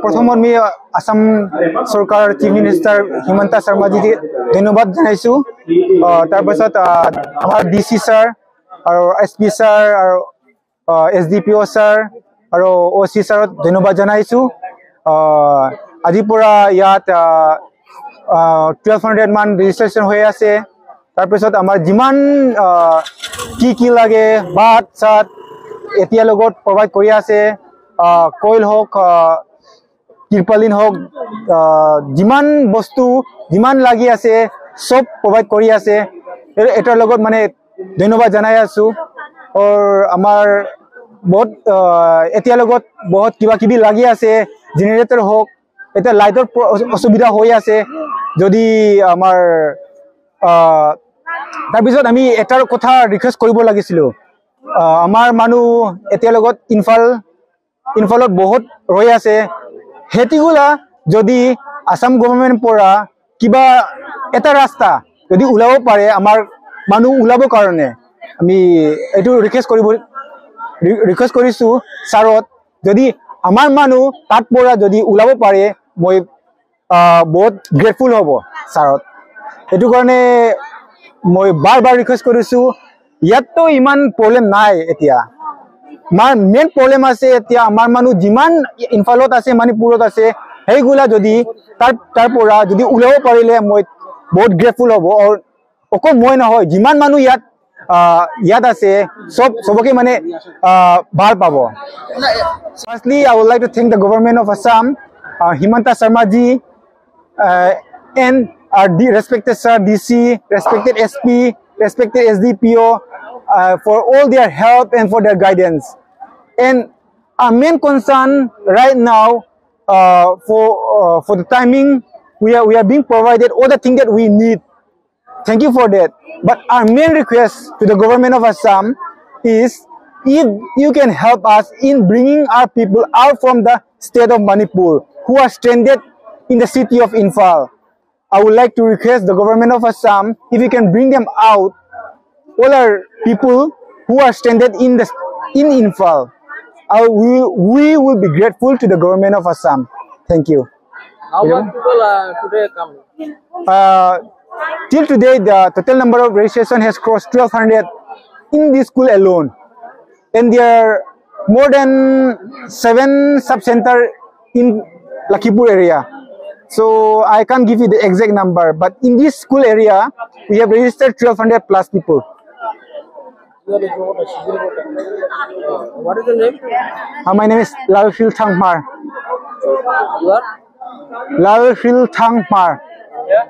প্ৰথমত আমি আসাম চৰকাৰৰ চিফ মিনিষ্টাৰ হিমন্ত শৰ্মাজীক ধন্যবাদ জনাইছো তাৰপিছত আমাৰ ডিসি স্যাৰ আৰু এসপি স্যাৰ আৰু এসডিপিও স্যাৰ আৰু ওসি স্যাৰক ধন্যবাদ জনাইছো আজি পৰা ইয়াত 1200 মান ৰেজিষ্ট্ৰেচন হৈ আছে তাৰপিছত আমাৰ যিমান কি লাগে ভাত চাত এতিয়া লগত প্ৰভাইড কৰি আছে কইল হোক কিৰপালিন হোক যিমান বস্তু যিমান লাগি আছে সব প্ৰভাইড কৰি আছে এটাৰ লগত মানে ধন্যবাদ জনাই আছো আৰু আমাৰ বহুত এতিয়া লগত বহুত কিবা লাগি আছে জেনাৰেটৰ হোক এটা লাইটৰ অসুবিধা হৈ আছে যদি আমাৰ তাৰপিছত আমি এটাৰ কথা ৰিকুৱেষ্ট কৰিব লাগিছিল আমাৰ মানুহ এতিয়া লগত ইনফলত বহুত ৰৈ আছে হেতিগুলা যদি আসাম গভৰ্ণমেণ্ট পৰা কিবা এটা ৰাস্তা যদি উলাব পাৰে আমাৰ মানুহ উলাব কাৰণে আমি এটো ৰিকুৱেষ্ট কৰিছো ছাৰত যদি আমাৰ মানুহ তাত পৰা যদি উলাব পাৰে মই বহুত গ্ৰেটফুল হ'ব ছাৰত এটো কাৰণে মই বাৰ ৰিকুৱেষ্ট কৰিছো ইয়াতো ইমান প্ৰবলেম নাই এতিয়া মেইন প্ৰবলেম আছে এতিয়া আমাৰ মানুহ যিমান ইনফলত আছে মণিপুৰত আছে হেইগুলা যদি তাৰ পৰা যদি উলাব পাৰিলে মই বহুত গ্ৰেটফুল হ'ব আৰু অকল মই নহয় যিমান মানুহ ইয়াত আছে সবকে মানে ভাল পাব Firstly, I would like to thank the government of Assam, Himanta Sharma ji, and our respected Sir DC, respected SP, respected SDPO, for all their help and for their guidance. And our main concern right now, for the timing, we are being provided all the things that we need. Thank you for that. But our main request to the government of Assam is, if you can help us in bringing our people out from the state of Manipur who are stranded in the city of Imphal. I would like to request the government of Assam, if you can bring them out, all our people who are stranded in Imphal. We will be grateful to the government of Assam. Thank you. How many people today come? Till today, the total number of registration has crossed 1200 in this school alone. And there are more than 7 sub-centers in Lakhimpur area. So I can't give you the exact number, but in this school area, we have registered 1200 plus people. What is your name? My name is Lalfil Thangmar. What? Lalfil Thangmar. Yeah.